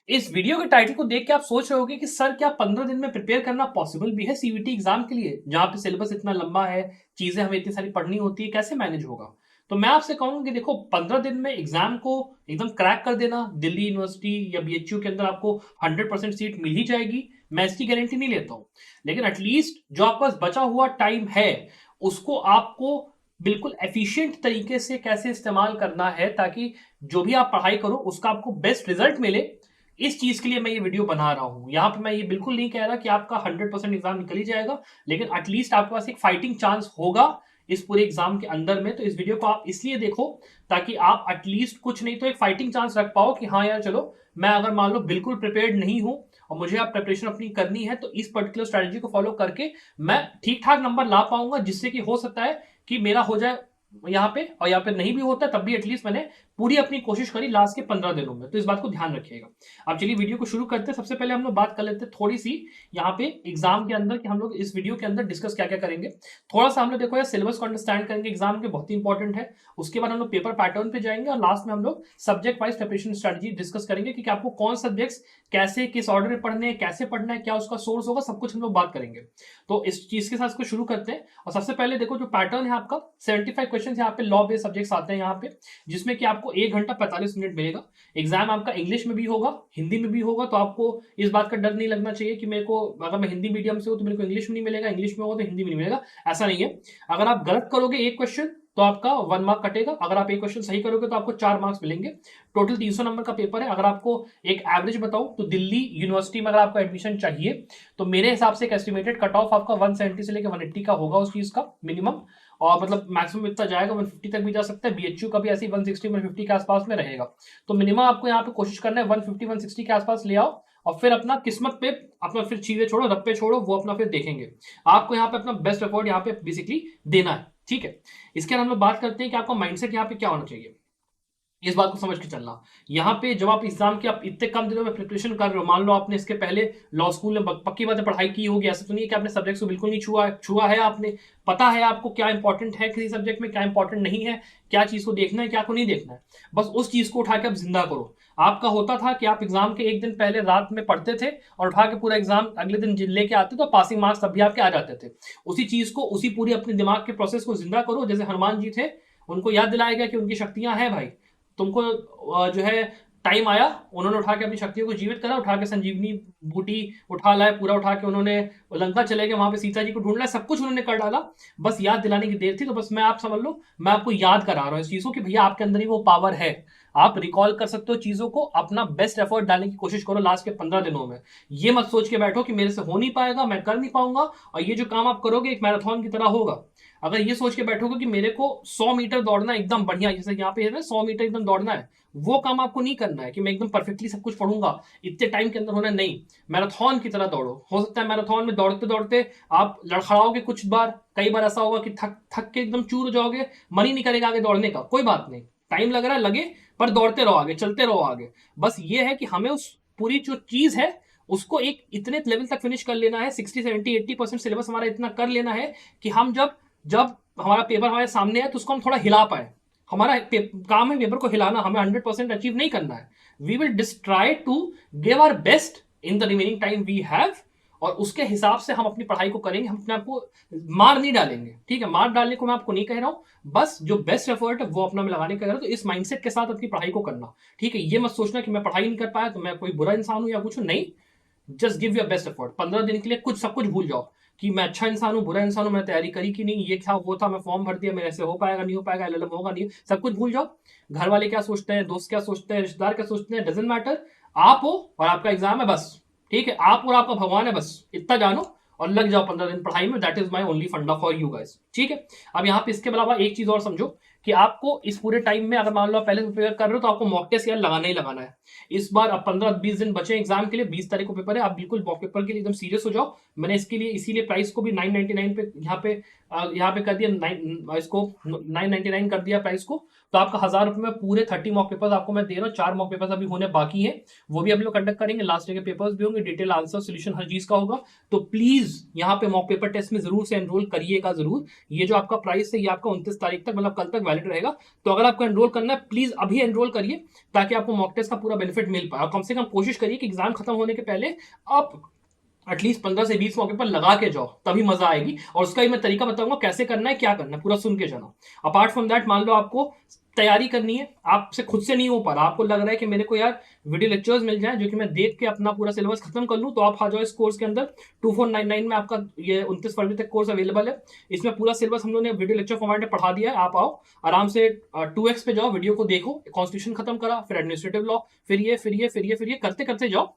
इस वीडियो के टाइटल को देख के आप सोच रहे होगे कि सर क्या 15 दिन में प्रिपेयर करना पॉसिबल भी है सीयूईटी एग्जाम के लिए, जहां पे सिलेबस इतना लंबा है, चीजें हमें इतनी सारी पढ़नी होती है, कैसे मैनेज होगा। तो मैं आपसे कहूंगा कि देखो 15 दिन में एग्जाम को एकदम क्रैक कर देना, दिल्ली यूनिवर्सिटी या बीएचयू के अंदर आपको 100% सीट मिल ही जाएगी, मैं इसकी गारंटी नहीं लेता हूं। लेकिन एटलीस्ट जो आपके पास बचा हुआ टाइम है उसको आपको बिल्कुल एफिशिएंट तरीके से कैसे इस्तेमाल करना है, ताकि जो भी आप पढ़ाई करो उसका आपको बेस्ट रिजल्ट मिले। इस चीज के लिए मैं ये वीडियो बना रहा हूं। यहां पे मैं ये बिल्कुल नहीं कह रहा कि आपका 100% एग्जाम निकल ही जाएगा, लेकिन एटलीस्ट आपके पास एक फाइटिंग चांस होगा इस पूरे एग्जाम के अंदर में। तो इस वीडियो को आप इसलिए देखो ताकि आप एटलीस्ट कुछ नहीं तो एक फाइटिंग चांस रख पाओ कि हाँ यार चलो, मैं अगर मान लो बिल्कुल प्रिपेयर्ड नहीं हूं और मुझे आप प्रिपरेशन अपनी करनी है, तो इस पर्टिकुलर स्ट्रेटेजी को फॉलो करके मैं ठीक ठाक नंबर ला पाऊंगा, जिससे कि हो सकता है कि मेरा हो जाए यहाँ पे, और यहाँ पे नहीं भी होता तब भी एटलीस्ट मैंने पूरी अपनी कोशिश करी लास्ट के 15 दिनों में। तो इस बात को ध्यान रखिएगा। अब चलिए वीडियो को शुरू करते हैं। सबसे पहले हम लोग बात कर लेते हैं थोड़ी सी यहाँ पे एग्जाम के अंदर कि हम लोग इस वीडियो के अंदर डिस्कस क्या क्या करेंगे। थोड़ा सा हम लोग देखो यार सिलेबस को अंडरस्टैंड करेंगे एग्जाम के, बहुत ही इंपॉर्टेंट है। उसके बाद हम लोग पेपर पैटर्न पे जाएंगे और लास्ट में हम लोग subject wise preparation strategy discuss करेंगे कि आपको कौन सब्जेक्ट्स कैसे किस ऑर्डर में पढ़ने हैं, कैसे पढ़ना है, क्या उसका सोर्स होगा, सब कुछ हम लोग बात करेंगे। तो इस चीज के साथ इसको शुरू करते हैं। और सबसे पहले देखो जो पैटर्न है आपका 75 क्वेश्चन यहाँ पे लॉ बेस्ड सब्जेक्ट्स आते हैं यहाँ पे, जिसमें कि आपको 1 घंटा 45 मिनट मिलेगा। एग्जाम आपका इंग्लिश में भी होगा, हिंदी में भी होगा, तो आपको इस बात का डर नहीं लगना चाहिए कि मेरे को अगर मैं हिंदी मीडियम से हूं तो मेरे को इंग्लिश में नहीं मिलेगा, इंग्लिश में होगा तो हिंदी में नहीं मिलेगा। ऐसा नहीं है। अगर आप गलत करोगे एक क्वेश्चन तो आपका 1 मार्क कटेगा, अगर आप एक क्वेश्चन सही करोगे तो आपको 4 मार्क्स मिलेंगे। टोटल 300 नंबर का पेपर है। अगर आपको एक एवरेज बताऊं तो दिल्ली यूनिवर्सिटी में अगर आपको एडमिशन चाहिए तो मेरे हिसाब से एक एस्टिमेटेड कट ऑफ आपका 170 से लेकर 180 का होगा उस चीज का मिनिमम, और मतलब मैक्सिमम इतना जाएगा 150 तक भी जा सकता है। बीएचयू का भी ऐसे 160 150 के आसपास में रहेगा। तो मिनिमम आपको यहाँ पे कोशिश करना है 150 160 के आसपास ले आओ, और फिर अपना किस्मत पे अपना फिर चीजें छोड़ो, रप्पे छोड़ो, वो अपना फिर देखेंगे। आपको यहाँ पे अपना बेस्ट एफर्ट यहाँ पे बेसिकली देना है, ठीक है। इसके बाद हम लोग बात करते हैं कि आपका माइंडसेट यहाँ पे क्या होना चाहिए, इस बात को समझ के चलना। यहाँ पे जब आप एग्जाम के आप इतने कम दिनों में प्रिपरेशन कर रहे हो, मान लो आपने इसके पहले लॉ स्कूल में पक्की बात है पढ़ाई की होगी, ऐसा तो नहीं है कि आपने सब्जेक्ट को बिल्कुल नहीं छुआ है, आपने पता है आपको क्या इंपॉर्टेंट है किसी सब्जेक्ट में, क्या इंपॉर्टेंट नहीं है, क्या चीज को देखना है क्या को नहीं देखना है। बस उस चीज को उठा के आप जिंदा करो। आपका होता था कि आप एग्जाम के एक दिन पहले रात में पढ़ते थे और उठा के पूरा एग्जाम अगले दिन लेके आते तो पासिंग मार्क्स तब भी आपके आ जाते थे। उसी चीज को, उसी पूरी अपने दिमाग के प्रोसेस को जिंदा करो। जैसे हनुमान जी थे, उनको याद दिलाया गया कि उनकी शक्तियां हैं भाई, तुमको जो है टाइम आया, उन्होंने उठा के अपनी शक्तियों को जीवित करा, उठा के संजीवनी बूटी उठा लाए, पूरा उठा के उन्होंने लंका चले गए, वहां पे सीता जी को ढूंढ लाया, सब कुछ उन्होंने कर डाला। बस याद दिलाने की देर थी। तो बस मैं आप समझ लो, मैं आपको याद करा रहा हूँ इस चीज को कि भैया आपके अंदर ही वो पावर है। आप रिकॉल कर सकते हो चीजों को, अपना बेस्ट एफर्ट डालने की कोशिश करो लास्ट के 15 दिनों में। ये मत सोच के बैठो कि मेरे से हो नहीं पाएगा, मैं कर नहीं पाऊंगा, और ये जो काम आप करोगे एक मैराथन की तरह होगा। अगर ये सोच के बैठोगे कि मेरे को 100 मीटर दौड़ना एकदम बढ़िया, जैसे यहाँ पे है ना 100 मीटर एकदम दौड़ना है, वो काम आपको नहीं करना है कि मैं एकदम परफेक्टली सब कुछ पढ़ूंगा, इतने टाइम के अंदर होना नहीं। मैराथन की तरह दौड़ो। हो सकता है मैराथन में दौड़ते दौड़ते आप लड़खड़ाओगे कुछ बार, कई बार ऐसा होगा कि थक थक के एकदम चूर हो जाओगे, मन ही नहीं करेगा आगे दौड़ने का, कोई बात नहीं, टाइम लग रहा है लगे, पर दौड़ते रहो आगे, चलते रहो आगे। बस ये है कि हमें उस पूरी जो चीज है उसको एक इतने लेवल तक फिनिश कर लेना है, 60 70 80% सिलेबस हमारा इतना कर लेना है कि हम जब जब हमारा पेपर हमारे सामने है तो उसको हम थोड़ा हिला पाए। हमारा काम है पेपर को हिलाना, हमें 100% अचीव नहीं करना है। We will try to give our best in the remaining time we have, और उसके हिसाब से हम अपनी पढ़ाई को करेंगे। हम अपने आपको मार नहीं डालेंगे, ठीक है। मार डालने को मैं आपको नहीं कह रहा हूं, बस जो बेस्ट एफर्ट है वो अपना में लगाने का कह रहा हूं। तो इस माइंडसेट के साथ अपनी पढ़ाई को करना, ठीक है। ये मत सोचना कि मैं पढ़ाई नहीं कर पाया तो मैं कोई बुरा इंसान हूं या कुछ नहीं। Just give your best effort. 15 दिन के लिए कुछ सब कुछ भूल जाओ कि मैं अच्छा इंसान हूँ बुरा इंसान हूँ, मैंने तैयारी करी कि नहीं, ये था वो था, मैं फॉर्म भर दिया, मेरे से हो पाएगा नहीं हो पाएगा, एलएलएम होगा नहीं, सब कुछ भूल जाओ। घर वाले क्या सोचते हैं, दोस्त क्या सोचते हैं, रिश्तेदार क्या सोचते हैं, डजेंट मैटर। आप हो और आपका एग्जाम है बस, ठीक है। आप और आपका भगवान है, बस इतना जानो और लग जाओ 15 दिन पढ़ाई में। दैट इज माई ओनली फंडा फॉर यू गाइस, ठीक है। अब यहाँ पे इसके अलावा एक चीज और समझो कि आपको इस पूरे टाइम में अगर मान लो आप पहले से प्रिपेयर कर रहे हो तो आपको मॉक टेस्ट यार लगाना ही लगाना है। इस बार अब 15-20 दिन बचे एग्जाम के लिए, 20 तारीख को पेपर है, आप बिल्कुल मॉक पेपर के लिए एकदम सीरियस हो जाओ। मैंने इसके लिए इसीलिए प्राइस को भी 999 पे यहाँ पे कर दिया, इसको 999 कर दिया प्राइस को। तो आपका 1000 रुपए में पूरे 30 मॉक पेपर्स आपको मैं दे रहा हूँ। 4 मॉक पेपर्स अभी होने बाकी है, वो भी अभी लोग कंडक्ट करेंगे। लास्ट डे के पेपर्स भी होंगे, डिटेल आंसर सोल्यूशन हर चीज का होगा। तो प्लीज यहाँ पे मॉक पेपर टेस्ट में जरूर से एनरोल करिएगा जरूर। ये जो आपका प्राइस है ये आपका 29 तारीख तक मतलब कल तक वैलिड रहेगा। तो अगर आपको एनरोल करना है प्लीज अभी एनरोल करिए, ताकि आपको मॉक टेस्ट का पूरा बेनिफिट मिल पाए। और कम से कम कोशिश करिए कि एग्जाम खत्म होने के पहले आप एटलीस्ट 15 से 20 मौके पर लगा के जाओ, तभी मजा आएगी। और उसका ही मैं तरीका बताऊंगा कैसे करना है, क्या करना है, पूरा सुन के जाना। अपार्ट फ्रॉम दैट, मान लो आपको तैयारी करनी है, आपसे खुद से नहीं हो पा रहा, आपको लग रहा है कि मेरे को यार वीडियो लेक्चर्स मिल जाए जो कि मैं देख के अपना पूरा सिलेबस खत्म कर लूं, तो आप आ जाओ इस कोर्स के अंदर। 2499 में आपका ये 29 फरवरी तक कोर्स अवेलेबल है। इसमें पूरा सिलेबस हम लोगों ने वीडियो लेक्चर फॉर्मेट में पढ़ा दिया है। आप आओ आराम से 2x पे जाओ, वीडियो को देखो, कॉन्स्टिट्यूशन खत्म करा, फिर एडमिनिस्ट्रेटिव लॉ, फिर ये करते करते जाओ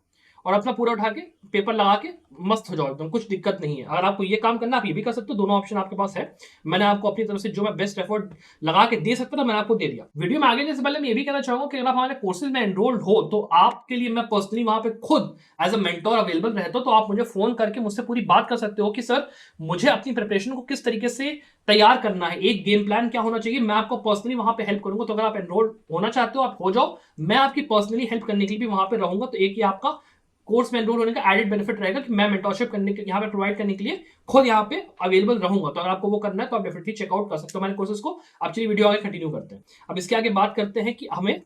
और अपना पूरा उठा के पेपर लगा के मस्त हो जाओ एकदम, कुछ दिक्कत नहीं है। अगर आपको ये काम करना, आप ये भी कर सकते हो, दोनों ऑप्शन आपके पास है। मैंने आपको अपनी तरफ से जो मैं बेस्ट एफर्ट लगा के दे सकता था मैंने आपको दे दिया। वीडियो में आगे जाने से पहले मैं ये भी कहना चाहूंगा कि अगर आप हमारे कोर्सेज में एनरोल्ड हो तो आपके लिए मैं पर्सनली वहां पे खुद एज अ मेंटोर अवेलेबल रहता हूं। तो आप मुझे फोन करके मुझसे पूरी बात कर सकते हो कि सर मुझे अपनी प्रिपरेशन को किस तरीके से तैयार करना है, एक गेम प्लान क्या होना चाहिए, मैं आपको पर्सनली वहां पे हेल्प करूंगा। तो अगर आप एनरोल होना चाहते हो आप हो जाओ, मैं आपकी पर्सनली हेल्प करने के लिए भी वहां पे रहूंगा। तो एक ही आपका कोर्स में एनरोल होने का एडेड बेनिफिट रहेगा कि मैं मेंटरशिप करने के यहाँ पे प्रोवाइड करने के लिए खुद यहाँ पे अवेलेबल रहूंगा। तो अगर आपको वो करना है तो आप डेफिनेटली चेकआउट कर सकते हो हमारे कोर्सेज को। अब चलिए वीडियो आगे कंटिन्यू करते हैं। अब इसके आगे बात करते हैं कि हमें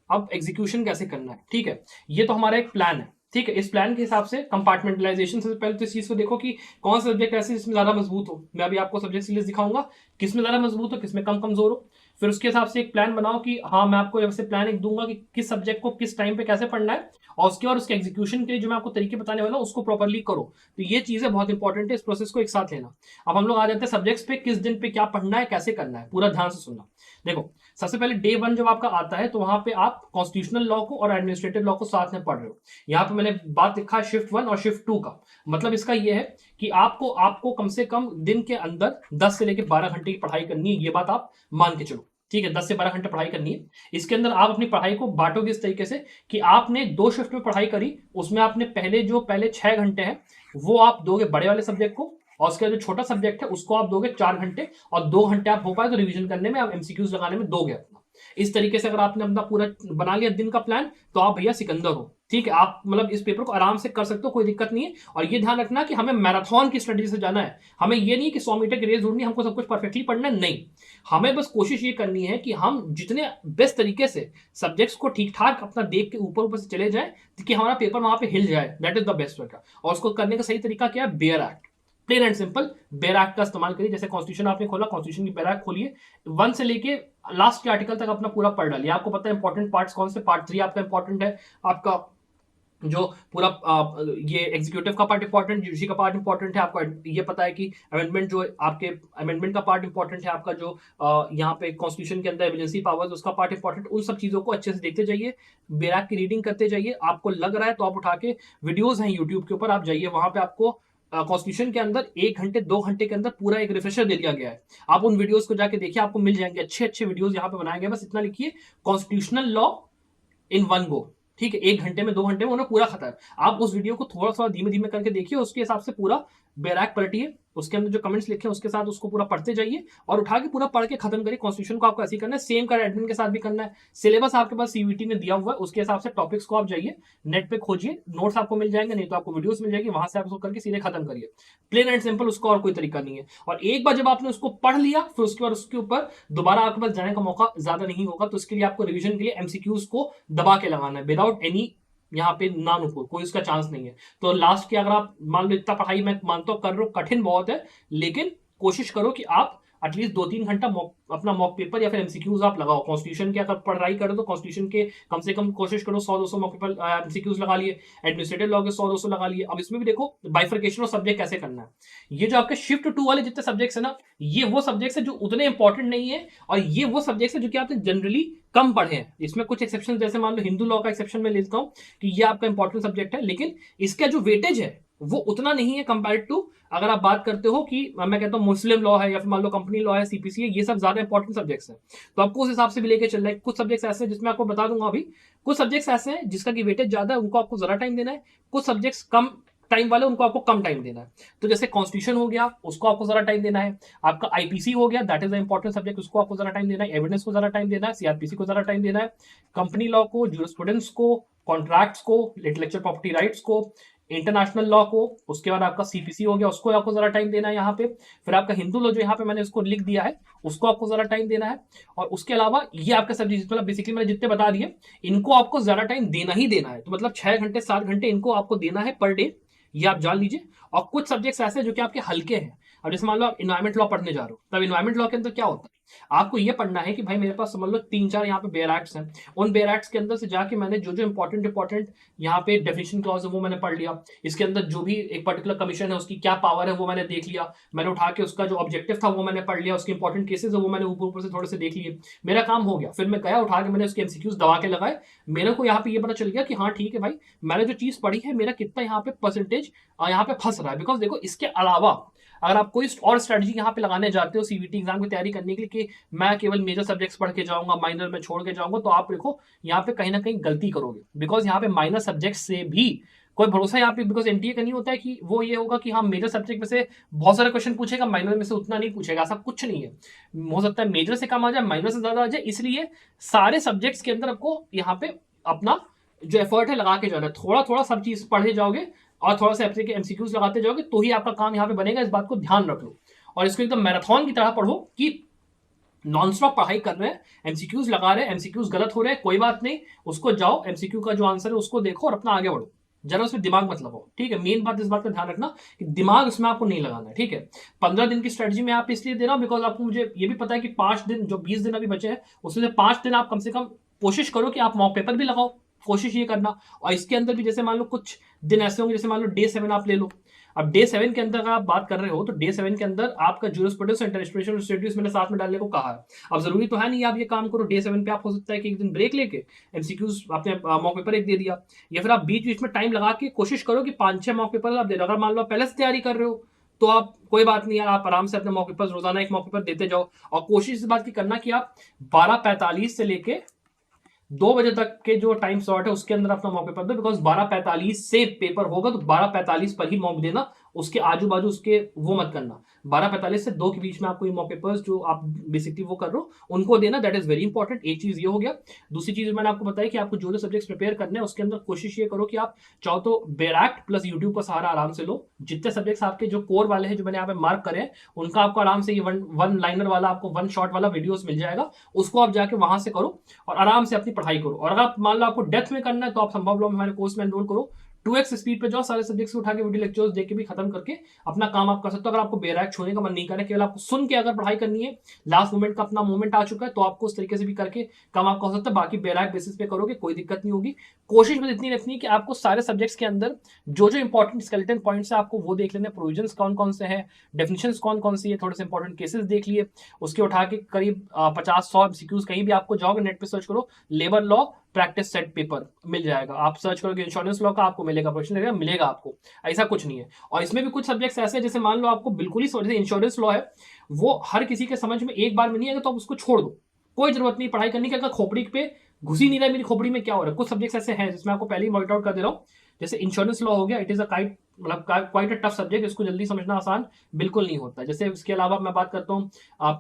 अब एग्जीक्यूशन कैसे करना है। ठीक है, ये तो हमारा एक प्लान है। ठीक है, इस प्लान के हिसाब से कंपार्टमेंटलाइजेशन से पहले तो इस चीज को देखो कि कौन सा सब्जेक्ट ऐसे जिसमें ज्यादा मजबूत हो। मैं अभी आपको सब्जेक्ट लिस्ट दिखाऊंगा किसमें ज्यादा मजबूत हो, किसमें कम कमजोर हो। फिर उसके हिसाब से एक प्लान बनाओ कि हाँ मैं आपको ऐसे प्लान एक दूंगा कि किस सब्जेक्ट को किस टाइम पे कैसे पढ़ना है, और उसके बाद उसके एग्जीक्यूशन के लिए जो मैं आपको तरीके बताने वाला हूँ उसको प्रॉपर्ली करो। तो ये चीजें बहुत इंपॉर्टेंट है, इस प्रोसेस को एक साथ लेना। अब हम लोग आ जाते हैं सब्जेक्ट्स पे, किस दिन पे क्या पढ़ना है, कैसे करना है, पूरा ध्यान से सुनना। देखो सबसे पहले डे 1 जब आपका आता है तो वहां पे आप कॉन्स्टिट्यूशनल लॉ को और एडमिनिस्ट्रेटिव लॉ को साथ में पढ़ रहे हो। यहाँ पे मैंने बात लिखा है शिफ्ट 1 और शिफ्ट 2 का। मतलब इसका यह है कि आपको कम से कम दिन के अंदर 10 से लेकर 12 घंटे की पढ़ाई करनी है, ये बात आप मान के चलो। ठीक है, 10 से 12 घंटे पढ़ाई करनी है। इसके अंदर आप अपनी पढ़ाई को बांटोगे इस तरीके से कि आपने 2 शिफ्ट में पढ़ाई करी, उसमें आपने पहले 6 घंटे हैं वो आप दोगे बड़े वाले सब्जेक्ट को, और उसका जो छोटा सब्जेक्ट है उसको आप दोगे 4 घंटे, और 2 घंटे आप हो पाए तो रिवीजन करने में, आप एमसीक्यूज लगाने में दोगे अपना। इस तरीके से अगर आपने अपना पूरा बना लिया दिन का प्लान तो आप भैया सिकंदर हो। ठीक है, आप मतलब इस पेपर को आराम से कर सकते हो, कोई दिक्कत नहीं है। और ये ध्यान रखना कि हमें मैराथन की स्ट्रेटजी से जाना है। हमें ये नहीं कि 100 मीटर की रेस दौड़नी, हमको सब कुछ परफेक्टली पढ़ना है, नहीं। हमें बस कोशिश ये करनी है कि हम जितने बेस्ट तरीके से सब्जेक्ट्स को ठीक ठाक अपना देख के ऊपर ऊपर से चले जाए कि हमारा पेपर वहां पे हिल जाए, that is the best way. और उसको करने का सही तरीका क्या है, bare act, plain and simple bare act का इस्तेमाल करिए। जैसे कॉन्स्टिट्यूशन आपने खोला, कॉन्स्टिट्यूशन की बेयर एक्ट खोलिए, 1 से लेके लास्ट के आर्टिकल तक अपना पूरा पढ़ डालिए। आपको पता है इंपॉर्टेंट पार्ट्स कौन से, पार्ट 3 आपका इंपॉर्टेंट है, आपका जो पूरा ये एग्जीक्यूटिव का पार्ट इंपॉर्टेंट, जुडिशरी का पार्ट इंपॉर्टेंट है। आपको ये पता है कि अमेंडमेंट जो आपके अमेंडमेंट का पार्ट इंपॉर्टेंट है, आपका जो यहाँ पे कॉन्स्टिट्यूशन के अंदर एविडेंसी पावर्स उसका पार्ट इंपॉर्टेंट। उन सब चीजों को अच्छे से देखते जाइए, बेराक की रीडिंग करते जाइए। आपको लग रहा है तो आप उठा के वीडियोज हैं यूट्यूब के ऊपर, आप जाइए वहां पे आपको कॉन्स्टिट्यूशन के अंदर 1 घंटे 2 घंटे के अंदर पूरा एक रिफ्रेशर दे दिया गया है। आप उन वीडियोस को जाके देखिए, आपको मिल जाएंगे अच्छे अच्छे वीडियोस यहाँ पे बनाए गए। बस इतना लिखिए कॉन्स्टिट्यूशनल लॉ इन 1 गो। ठीक है, 1 घंटे में 2 घंटे में उन्हें पूरा खत्म। आप उस वीडियो को थोड़ा सा धीमे धीमे करके देखिए, उसके हिसाब से पूरा बैराक पलटिए, उसके अंदर जो कमेंट्स लिखे हैं उसके साथ उसको पूरा पढ़ते जाइए और उठा के पूरा पढ़ के खत्म करिए। कॉन्स्टिट्यूशन को आपको ऐसे ही करना है, सेम कर एडमिन के साथ भी करना है। सिलेबस आपके पास सीवीटी ने दिया हुआ है, उसके हिसाब से टॉपिक्स को आप जाइए, नेट पे खोजिए, नोट्स आपको मिल जाएंगे, नहीं तो आपको वीडियोस मिल जाएगी, वहां से आप उसको करके सीधे खत्म करिए। प्लेन एंड सिंपल, उसका और कोई तरीका नहीं है। और एक बार जब आपने उसको पढ़ लिया फिर उसके बाद उसके ऊपर दोबारा आपके पास जाने का मौका ज्यादा नहीं होगा। तो इसके लिए आपको रिविजन के लिए एमसीक्यूज को दबा के लगाना है, विदाउट एनी यहाँ पे नान ऊपर, कोई उसका चांस नहीं है। तो लास्ट के अगर आप मान लो इतना पढ़ाई मैं मानता हूं कर रहे हो, कठिन बहुत है, लेकिन कोशिश करो कि आप एटलीस्ट 2-3 घंटा अपना मॉक पेपर या फिर एमसीक्यूज आप लगाओ। कॉन्स्टिट्यूशन के अगर पढ़ाई करो तो कॉन्स्टिट्यूशन के कम से कम कोशिश करो 100-200 मॉक पेपर एमसीक्यूज लगा लिए, एडमिनिस्ट्रेटिव लॉ के 100-200 लगा लिए। अब इसमें भी देखो बाइफर्केशन ऑफ सब्जेक्ट कैसे करना है। ये जो आपके शिफ्ट 2 वाले जितने सब्जेक्ट्स है ना, ये वो सब्जेक्ट्स है जो उतने इंपॉर्टेंट नहीं है, और ये वो सब्जेक्ट्स है जो कि आपने जनरली कम पढ़े हैं। इसमें कुछ एक्सेप्शन, जैसे मान लो हिंदू लॉ का एक्सेप्शन में लेता हूं कि ये आपका इंपॉर्टेंट सब्जेक्ट है, लेकिन इसका जो वेटेज है वो उतना नहीं है कंपेयर टू अगर आप बात करते हो कि मैं कहता हूं मुस्लिम लॉ है या फिर मान लो कंपनी लॉ है, सीपीसी है, ये सब ज्यादा इंपॉर्टेंट सब्जेक्ट्स हैं। तो आपको उस हिसाब से भी लेके चल रहा है। कुछ सब्जेक्ट्स ऐसे हैं जिसमें आपको बता दूंगा अभी, कुछ सब्जेक्ट्स ऐसे हैं जिसका की वेटेज ज्यादा है, उनको आपको जरा टाइम देना है। कुछ सब्जेक्ट्स कम टाइम वाले उनको आपको कम टाइम देना है। तो जैसे कॉन्स्टिट्यूशन हो गया, उसको आपको जरा टाइम देना है। आपका आईपीसी हो गया, that is the important subject, उसको आपको जरा टाइम देना है। एविडेंस को जरा टाइम देना है, सीआरपीसी को जरा टाइम देना है। कंपनी लॉ को, जूरिस्प्रूडेंस को, कॉन्ट्रैक्ट्स को, इंटेलेक्चुअल प्रॉपर्टी राइट्स को, इंटरनेशनल लॉ को, उसके बाद आपका सीपीसी हो गया, उसको आपको जरा टाइम देना है यहाँ पे। फिर आपका हिंदू लॉ जो यहाँ पे मैंने इसको लिख दिया है, उसको आपको जरा टाइम देना है। और उसके अलावा ये आपका सब्जेक्ट, मतलब बेसिकली मैंने जितने बता दिए, इनको आपको जरा टाइम देना ही देना है। तो मतलब 6 घंटे 7 घंटे इनको आपको देना है पर डे, ये आप जान लीजिए। और कुछ सब्जेक्ट्स ऐसे जो कि आपके हल्के हैं। अब जैसे मान लो आप इन्वायरमेंट लॉ पढ़ने जा रहे हो, तब इन्वायरमेंट लॉ के अंदर क्या होता है, आपको ये पढ़ना है कि भाई मेरे पास समझ लो 3-4 यहाँ पे बेयर एक्ट्स हैं, उन बेयर एक्ट्स के अंदर से जाके मैंने जो जो इंपॉर्टेंट यहाँ पे डेफिनेशन क्लॉज है वो मैंने पढ़ लिया। इसके अंदर जो भी एक पर्टिकुलर कमीशन है उसकी क्या पावर है वो मैंने देख लिया, मैंने उठा के उसका जो ऑब्जेक्टिव था वो मैंने पढ़ लिया, उसके इंपॉर्टेंट केसेस है वो मैंने ऊपर ऊपर से थोड़े से देख लिए, मेरा काम हो गया। फिर मैं गया उठा के मैंने उसके एमसीक्यूज दबा के लगाए, मेरे को यहाँ पे ये पता चल गया कि हाँ ठीक है भाई, मैंने जो चीज पढ़ी है मेरा कितना यहाँ पे परसेंटेज यहाँ पे फंस रहा है। बिकॉज देखो इसके अलावा अगर आप कोई और स्ट्रेटजी यहाँ पे लगाने जाते हो सीवीटी एग्जाम की तैयारी करने के लिए कि मैं केवल मेजर सब्जेक्ट्स पढ़ के जाऊंगा, माइनर में छोड़ के जाऊंगा, तो आप देखो यहाँ पे कहीं ना कहीं गलती करोगे। बिकॉज यहाँ पे माइनर सब्जेक्ट से भी कोई भरोसा यहाँ पे, बिकॉज एनटीए का नहीं होता है कि वो ये होगा कि हाँ मेजर सब्जेक्ट में से बहुत सारे क्वेश्चन पूछेगा, माइनर में से उतना नहीं पूछेगा, ऐसा कुछ नहीं है। हो सकता है मेजर से कम आ जाए, माइनर से ज्यादा आ जाए, इसलिए सारे सब्जेक्ट्स के अंदर आपको यहाँ पे अपना जो एफर्ट है लगा के जाना है। थोड़ा थोड़ा सब चीज पढ़े जाओगे और थोड़ा सा एमसीक्यूज लगाते जाओगे तो ही आपका काम यहाँ पे बनेगा, इस बात को ध्यान रख लो। और इसको एकदम मैराथन की तरह पढ़ो कि नॉन स्टॉप पढ़ाई कर रहे हैं, एमसीक्यूज लगा रहे हैं, एमसीक्यूज गलत हो रहे हैं कोई बात नहीं, उसको जाओ एमसीक्यू का जो आंसर है उसको देखो और अपना आगे बढ़ो, जरा उसमें दिमाग मत लगाओ। ठीक है, मेन बात इस बात का ध्यान रखना कि दिमाग उसमें आपको नहीं लगाना है। ठीक है, 15 दिन की स्ट्रेटजी में आप इसलिए दे रहा हूं बिकॉज आपको मुझे ये भी पता है कि 5 दिन, जो 20 दिन अभी बचे हैं उसमें से 5 दिन आप कम से कम कोशिश करो कि आप मॉक पेपर भी लगाओ, कोशिश ये करना। और इसके अंदर भी जैसे मान लो कुछ दिन ऐसे होंगे, जैसे मान लो डे 7 आप ले लो। अब डे 7 के अंदर अगर आप बात कर रहे हो तो डे 7 के अंदर आपका जूरिस्प्रूडेंस और इंटरनेशनल स्टडीज मैंने साथ में डालने को कहा है। अब जरूरी तो है नहीं आप ये काम करो डे 7 पे, आप हो सकता है कि एक दिन ब्रेक लेके एमसीक्यूज आपने मॉक पेपर एक दे दिया, या फिर आप बीच बीच में टाइम लगा के कोशिश करो कि 5-6 मॉक पेपर आप दे दो। अगर मान लो आप पहले से तैयारी कर रहे हो तो आप कोई बात नहीं यार, आप आराम से अपने मॉक पेपर रोजाना एक मॉक पेपर देते जाओ। और कोशिश इस बात की करना कि आप 12:45 से लेके 2 बजे तक के जो टाइम स्लॉट है उसके अंदर अपना मॉक पेपर दो। बिकॉज 12:45 से पेपर होगा तो 12:45 पर ही मॉक देना, उसके आजू बाजू उसके वो मत करना। 12:45 से 2 के बीच में आपको ये मॉक पेपर्स जो आप बेसिकली वो कर रहे हो उनको देना, दैट इज वेरी इंपॉर्टेंट। एक चीज ये हो गया। दूसरी चीज मैंने आपको बताया कि आपको जो जो सब्जेक्ट्स प्रिपेयर करने हैं उसके अंदर कोशिश ये करो कि आप चाहो तो बेरैक्ट प्लस यूट्यूब का सहारा आराम से लो। जितने सब्जेक्ट्स आपके जो कोर वाले हैं जो मैंने यहाँ पे मार्क करे हैं उनका आपको आराम से ये वन लाइनर वाला, आपको वन शॉट वाला वीडियोस मिल जाएगा, उसको आप जाके वहां से करो और आराम से अपनी पढ़ाई करो। और अगर आप मान लो आपको डेप्थ में करना है तो आप संभव लॉ में हमारे कोर्स में एनरोल करो, 2x स्पीड पे जाओ, सारे सब्जेक्ट्स उठा के वीडियो लेक्चर्स देख के भी खत्म करके अपना काम आप कर सकते हो। अगर आपको बेरैक छोड़ने का मन नहीं कर रहा, केवल आपको सुन के अगर पढ़ाई करनी है, लास्ट मोमेंट का अपना मोमेंट आ चुका है तो आपको उस तरीके से भी करके काम आप कर सकते हो। बाकी बेरैक बेसिस पे करोगे कोई दिक्कत नहीं होगी। कोशिश में इतनी रखनी है कि आपको सारे सब्जेक्ट्स के अंदर जो जो इंपॉर्टेंट स्केलेटन पॉइंट्स है आपको वो देख लेने, प्रोविजंस कौन कौन से हैं, डेफिनेशंस कौन कौन सी है, थोड़े से इंपॉर्टेंट केसेस देख लिए, उसके उठा के करीब 50-100 एमसीक्यूज कहीं भी आपको जाओगे नेट पे सर्च करो, labour law practice set paper मिल जाएगा। आप सर्च करोगे इंश्योरेंस लॉ का आपको मिलेगा, क्वेश्चन मिलेगा आपको, ऐसा कुछ नहीं है। और इसमें भी कुछ सब्जेक्ट्स ऐसे हैं जैसे मान लो आपको बिल्कुल ही जैसे इंश्योरेंस लॉ है वो हर किसी के समझ में एक बार में नहीं आएगा तो आप उसको छोड़ दो, कोई जरूरत नहीं पढ़ाई करने की। अगर खोपड़ी पे घुस ही नहीं रहा है मेरी खोपड़ी में क्या हो रहा है, कुछ सब्जेक्ट्स ऐसे हैं जिसमें आपको पहले ही पॉइंट आउट कर दे रहा हूँ। जैसे इंश्योरेंस लॉ हो गया, it is a quite a tough subject, इसको जल्दी समझना आसान बिल्कुल नहीं होता। जैसे इसके अलावा मैं बात करता हूँ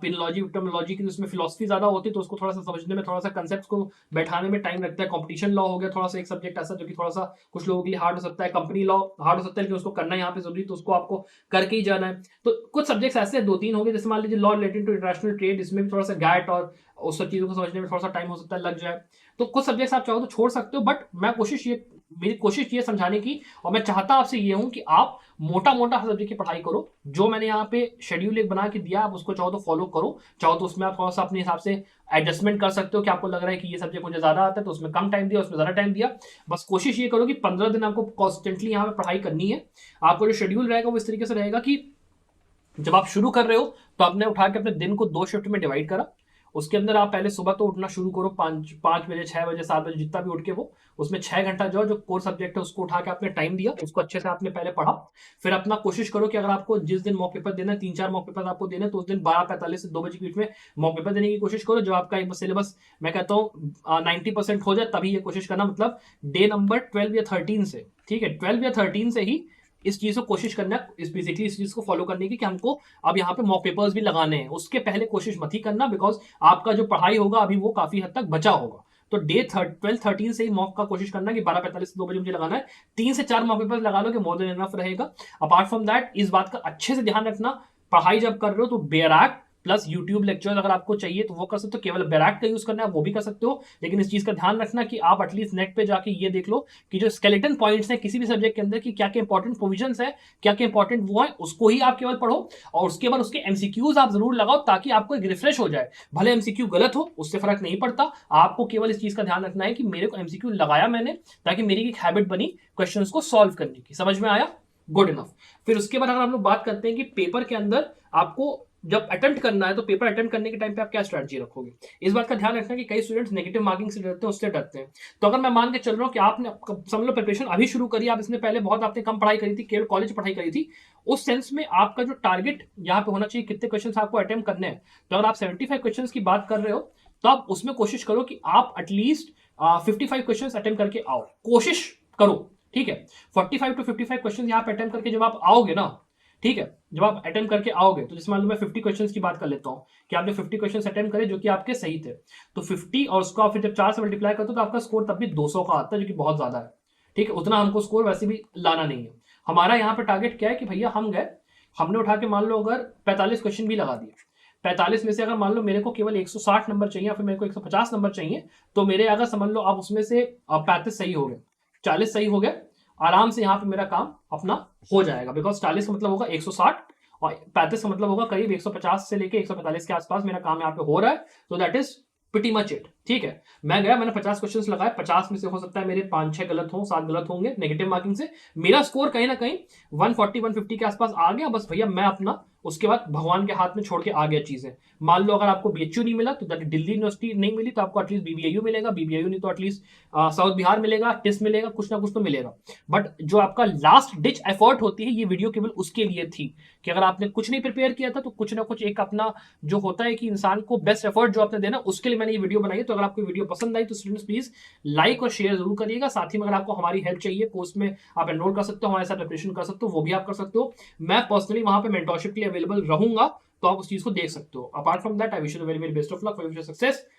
पिनोलॉजी विक्टोमोलॉजी की, उसमें फिलोसफी ज्यादा होती है तो उसको थोड़ा सा समझने में, थोड़ा सा कंसेप्ट को बैठाने में टाइम लगता है। कॉम्पिटिशन लॉ हो गया थोड़ा सा एक सब्जेक्ट ऐसा जो कि थोड़ा सा कुछ लोगों के लिए हार्ड हो सकता है। कंपनी लॉ हार्ड हो सकता है लेकिन उसको करना यहाँ पे जरूरी, तो उसको आपको करके ही जाना है। तो कुछ सब्जेक्ट्स ऐसे 2-3 हो गए, जैसे मान लीजिए law related to international trade, इसमें भी थोड़ा सा गैट और उस सब चीजों को समझने में थोड़ा सा टाइम हो सकता है लग जाए। तो कुछ सब्जेक्ट्स आप चाहो तो छोड़ सकते हो, बट मेरी कोशिश ये समझाने की और मैं चाहता आपसे ये हूं कि आप मोटा मोटा हर सब्जेक्ट की पढ़ाई करो। जो मैंने यहाँ पे शेड्यूल एक बना के दिया आप उसको चाहो तो फॉलो करो, चाहो तो उसमें आप थोड़ा सा अपने हिसाब से एडजस्टमेंट कर सकते हो कि आपको लग रहा है कि ये सब्जेक्ट मुझे ज्यादा आता है तो उसमें कम टाइम दिया, उसमें ज्यादा टाइम दिया। बस कोशिश ये करो कि 15 दिन आपको कॉन्स्टेंटली यहाँ पे पढ़ाई करनी है। आपको जो शेड्यूल रहेगा वो इस तरीके से रहेगा कि जब आप शुरू कर रहे हो तो आपने उठा के अपने दिन को 2 शिफ्ट में डिवाइड करा। उसके अंदर आप पहले सुबह तो उठना शुरू करो 5 बजे, 6 बजे, 7 बजे, जितना भी उठ के वो उसमें 6 घंटा जो कोर सब्जेक्ट है उसको उठा के आपने टाइम दिया, उसको अच्छे से आपने पहले पढ़ा। फिर अपना कोशिश करो कि अगर आपको जिस दिन मॉक पेपर देना है, 3-4 मॉक पेपर आपको देना है, तो उस दिन 12:45 से 2 बजे के बीच में मॉक पेपर देने की कोशिश करो। जब आपका एक सिलेबस मैं कहता हूँ 90% हो जाए तभी ये कोशिश करना, मतलब डे नंबर 12 या 13 से, ठीक है 12 या 13 से ही इस चीज को कोशिश करना, इस बेसिकली इस चीज को फॉलो करने की कि हमको अब यहाँ पे मॉक पेपर्स भी लगाने हैं। उसके पहले कोशिश मत ही करना, बिकॉज आपका जो पढ़ाई होगा अभी वो काफी हद तक बचा होगा। तो डे 12-13 से ही मॉक का कोशिश करना कि 12:45 से 2 बजे मुझे लगाना है, 3 से 4 मॉक पेपर्स लगा लो कि मोर देन इनफ रहेगा। अपार्ट फ्रॉम दैट इस बात का अच्छे से ध्यान रखना, पढ़ाई जब कर रहे हो तो बैराक प्लस यूट्यूब लेक्चर अगर आपको चाहिए तो वो कर सकते हो, केवल बैराक का यूज करना है वो भी कर सकते हो। लेकिन इस चीज का ध्यान रखना कि आप एटलीस्ट नेट पे जाके ये देख लो कि जो स्केलेटन पॉइंट्स हैं किसी भी सब्जेक्ट के अंदर की क्या क्या इंपॉर्टेंट प्रोविजंस है, क्या क्या इंपॉर्टेंट वो है, उसको ही आप केवल पढ़ो। और उसके बाद उसके एमसीक्यूज आप जरूर लगाओ ताकि आपको एक रिफ्रेश हो जाए। भले एमसीक्यू गलत हो उससे फर्क नहीं पड़ता, आपको केवल इस चीज का ध्यान रखना है कि मेरे को एमसीक्यू लगाया मैंने, ताकि मेरी एक हैबिट बनी क्वेश्चंस को सॉल्व करने की। समझ में आया? Good enough. फिर उसके बाद अगर हम लोग बात करते हैं कि पेपर के अंदर आपको जब अटेम्प्ट करना है तो पेपर अटेम्प्ट करने के टाइम पे आप क्या स्ट्रेटजी रखोगे, इस बात का ध्यान रखना कि कई स्टूडेंट्स नेगेटिव मार्किंग से डरते हैं, उससे डरते हैं। तो अगर मैं मान के चल रहा हूँ कि आपने समझ लो प्रिपरेशन अभी शुरू करी, आप इसमें पहले बहुत आपने कम पढ़ाई करी थी, केवल कॉलेज पढ़ाई करी थी, उस सेंस में आपका जो टारगेट यहाँ पे होना चाहिए कितने क्वेश्चन आपको अटेम्प्ट करने हैं। तो अगर आप 75 क्वेश्चन की बात कर रहे हो तो आप उसमें कोशिश करो कि आप एटलीस्ट 55 क्वेश्चन अटेम्प्ट करके आओ, कोशिश करो, ठीक है। 45 to 55 क्वेश्चन यहाँ पे अटेम्प्ट करके जब आप आओगे ना, ठीक है, जब आप अटेम्प्ट करके आओगे तो जैसे मान लो मैं 50 क्वेश्चंस की बात कर लेता हूं कि आपने 50 क्वेश्चंस अटेम्प्ट करे जो कि आपके सही थे, तो 50 और उसको आप फिर जब 4 से मल्टीप्लाई करते हो तो आपका स्कोर तब भी 200 का आता है, जो कि बहुत ज्यादा है, ठीक है। उतना हमको स्कोर वैसे भी लाना नहीं है। हमारा यहाँ पे टारगेट क्या है कि भैया हम गए, हमने उठा के मान लो अगर 45 क्वेश्चन भी लगा दिए, 45 में से अगर मान लो मेरे को केवल 160 नंबर चाहिए या फिर मेरे को 150 नंबर चाहिए, तो मेरे अगर समझ लो आप उसमें से 35 सही हो गए, 40 सही हो गए, आराम से यहाँ पे मेरा काम अपना हो जाएगा। बिकॉज 40 का मतलब होगा 160 और 35 का मतलब होगा करीब 150 से लेके 145 के आसपास मेरा काम यहाँ पे हो रहा है। तो that is pretty much it, ठीक है। मैं गया, मैंने 50 क्वेश्चंस लगाए, 50 में से हो सकता है मेरे 5-6 गलत हो, 7 गलत होंगे नेगेटिव मार्किंग से, मेरा स्कोर कहीं ना कहीं 140-150 के आसपास आ गया। बस भैया मैं अपना उसके बाद भगवान के हाथ में छोड़ के आ गया चीजें। मान लो अगर आपको बीएचयू नहीं मिला तो दिल्ली यूनिवर्सिटी नहीं मिली तो आपको एटलीस्ट बीबीआईयू मिलेगा, बीबीआईयू नहीं तो एटलीस्ट साउथ बिहार मिलेगा, टिस मिलेगा, कुछ ना कुछ तो मिलेगा। बट जो आपका लास्ट डिच एफर्ट होती है, ये वीडियो केवल उसके लिए थी कि अगर आपने कुछ नहीं प्रिपेयर किया था तो कुछ ना कुछ एक अपना जो होता है कि इंसान को बेस्ट एफर्ट जो आपने देना, उसके लिए मैंने ये वीडियो बनाई है। तो अगर आपको वीडियो पसंद आई तो स्टूडेंट्स प्लीज लाइक और शेयर जरूर करिएगा। साथ ही में अगर आपको हमारी हेल्प चाहिए, कोर्स में आप एनरोल कर सकते हो, हमारे साथ प्रिपरेशन कर सकते हो, वो भी आप कर सकते हो। मैं पर्सनली वहां पे मेंटरशिप के लिए अवेलेबल रहूंगा, तो आप उस चीज को देख सकते हो। Apart from that I wish you the very very best of luck for your success.